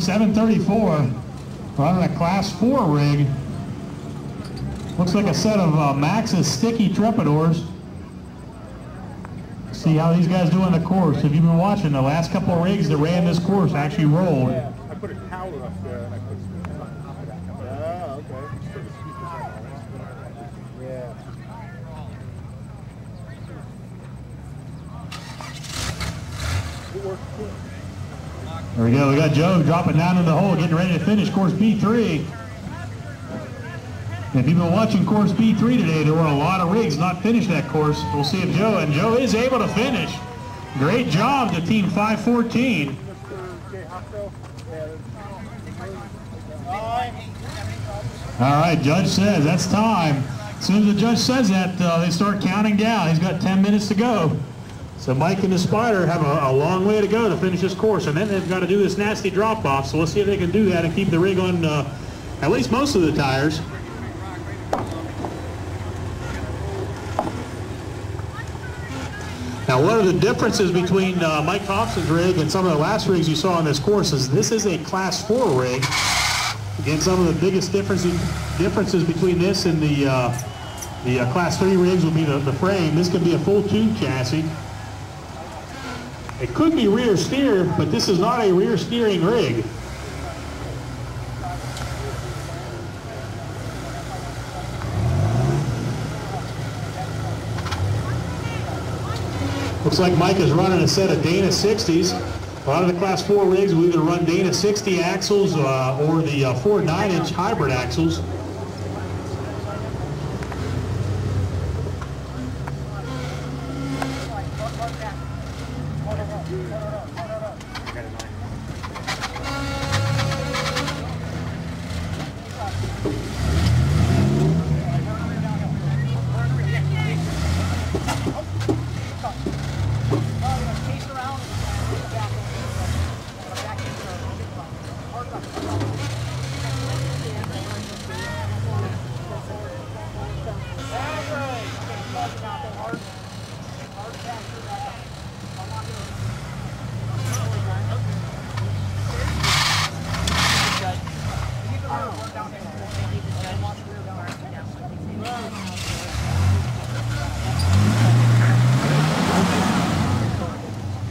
734, running a Class 4 rig. Looks like a set of Max's sticky Trepadors. See how these guys do on the course. If you've been watching, the last couple of rigs that ran this course actually rolled. Yeah, I put a towel up there and I put some on top of that. Oh, okay. Yeah. It worked good. There we go. We got Joe dropping down in the hole, getting ready to finish course B3. If you've been watching course B3 today, there were a lot of rigs not finished that course. We'll see if Joe is able to finish. Great job to Team 514. All right, judge says that's time. As soon as the judge says that, they start counting down. He's got 10 minutes to go. So Mike and the Spider have a long way to go to finish this course, and then they've got to do this nasty drop-off. So let's see if they can do that and keep the rig on at least most of the tires. Now, one of the differences between Mike Thompson's rig and some of the last rigs you saw on this course is this is a Class 4 rig. Again, some of the biggest differences between this and the Class 3 rigs would be the frame. This could be a full tube chassis. It could be rear steer, but this is not a rear steering rig. Looks like Mike is running a set of Dana 60s. A lot of the Class 4 rigs will either run Dana 60 axles or the 4 9-inch hybrid axles.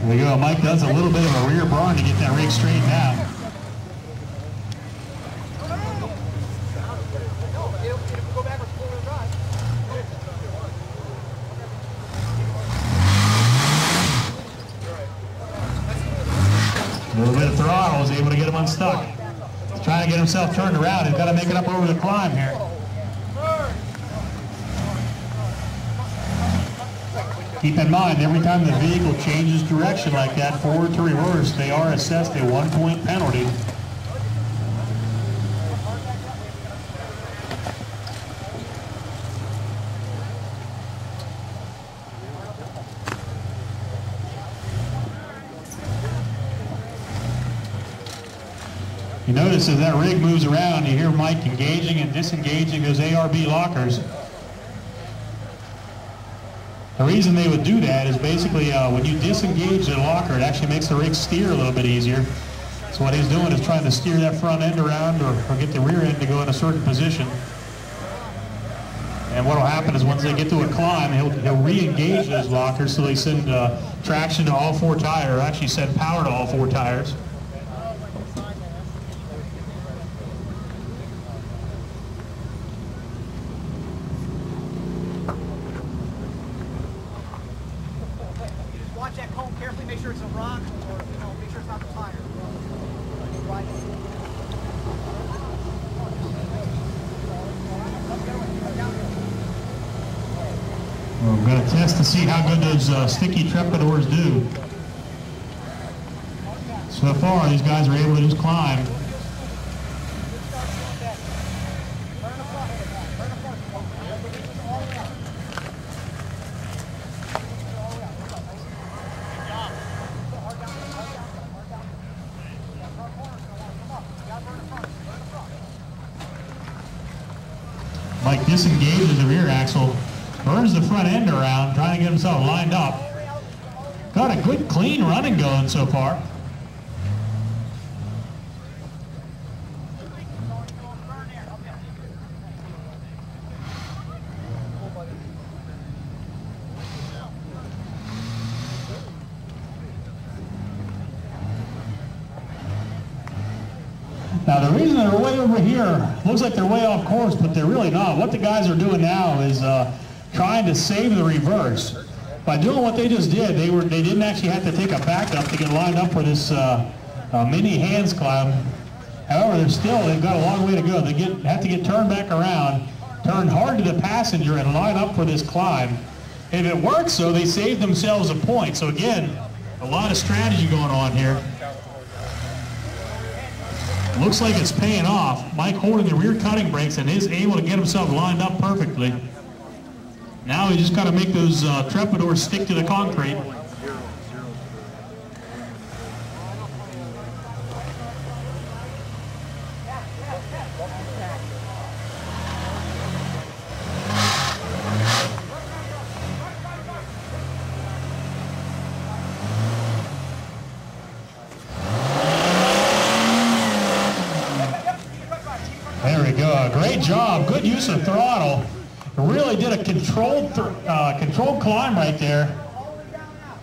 There we go. Mike does a little bit of a rear barn to get that rig straightened out. A little bit of throttle was able to get him unstuck. He's trying to get himself turned around. He's got to make it up over the climb here. Keep in mind, every time the vehicle changes direction like that, forward to reverse, they are assessed a 1-point penalty. You notice as that rig moves around, you hear Mike engaging and disengaging those ARB lockers. The reason they would do that is basically when you disengage the locker, it actually makes the rig steer a little bit easier. So what he's doing is trying to steer that front end around or get the rear end to go in a certain position. And what will happen is once they get to a climb, he'll re-engage those lockers so they send traction to all 4 tires, or actually send power to all 4 tires. Watch that cone carefully, make sure it's a rock, or make sure it's not the tire. We're going to test to see how good those sticky Trepadors do. So far, these guys are able to just climb. Mike disengages the rear axle, burns the front end around, trying to get himself lined up. Got a good clean running going so far. Now the reason they're way over here, looks like they're way off course, but they're really not. What the guys are doing now is trying to save the reverse. By doing what they just did, they didn't actually have to take a backup to get lined up for this mini hands climb. However, they've got a long way to go. They have to get turned back around, turn hard to the passenger, and line up for this climb. If it works, so they saved themselves a point. So again, a lot of strategy going on here. Looks like it's paying off. Mike holding the rear cutting brakes and is able to get himself lined up perfectly. Now he just got to make those trepidors stick to the concrete. There we go. Great job. Good use of throttle. Really did a controlled climb right there,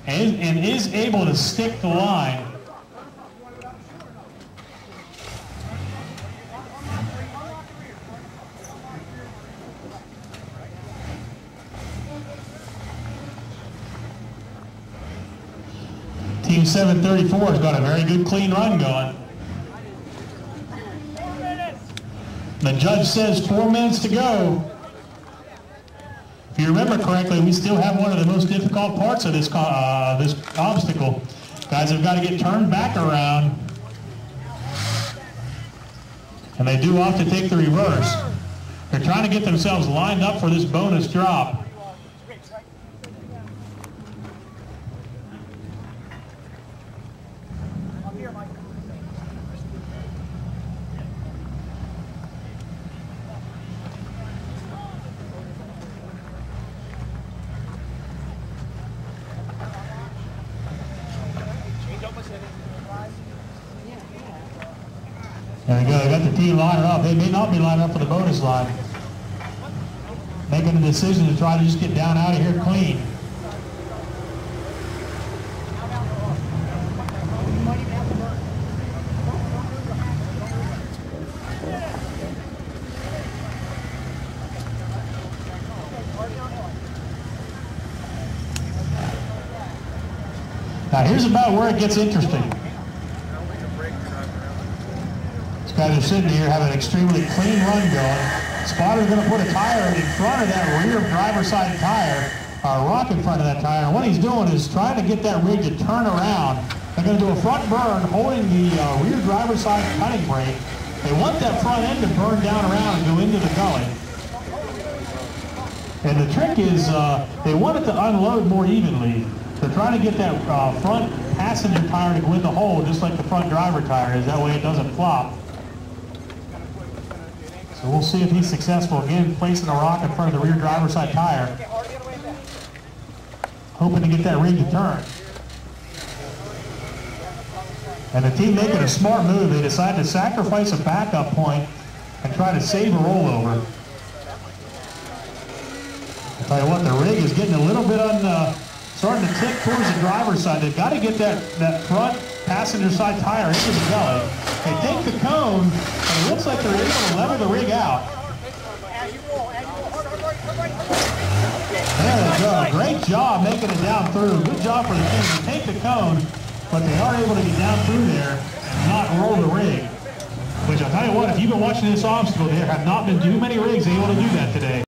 and is able to stick the line. Team 734 has got a very good clean run going. The judge says 4 minutes to go. If you remember correctly, we still have one of the most difficult parts of this obstacle. Guys have got to get turned back around, and they do often take the reverse. They're trying to get themselves lined up for this bonus drop. There we go, they got the team lining up. They may not be lining up for the bonus line. Making a decision to try to just get down out of here clean. Now here's about where it gets interesting. These guys are sitting here having an extremely clean run going. Spotter's going to put a tire in front of that rear driver's side tire, rock in front of that tire. And what he's doing is trying to get that rig to turn around. They're going to do a front burn holding the rear driver's side cutting brake. They want that front end to burn down around and go into the gully. And the trick is they want it to unload more evenly. They're trying to get that front passenger tire to go in the hole just like the front driver tire is. That way it doesn't flop. So we'll see if he's successful again placing a rock in front of the rear driver's side tire. Hoping to get that rig to turn. And the team making a smart move. They decide to sacrifice a backup point and try to save a rollover. I'll tell you what, the rig is getting a little bit starting to tip towards the driver's side. They've got to get that front passenger side tire into the gully. They take the cone, and it looks like they're able to lever the rig out. There they go. Great job making it down through. Good job for the team. They take the cone, but they are able to get down through there and not roll the rig. Which I'll tell you what, if you've been watching this obstacle, there have not been too many rigs able to do that today.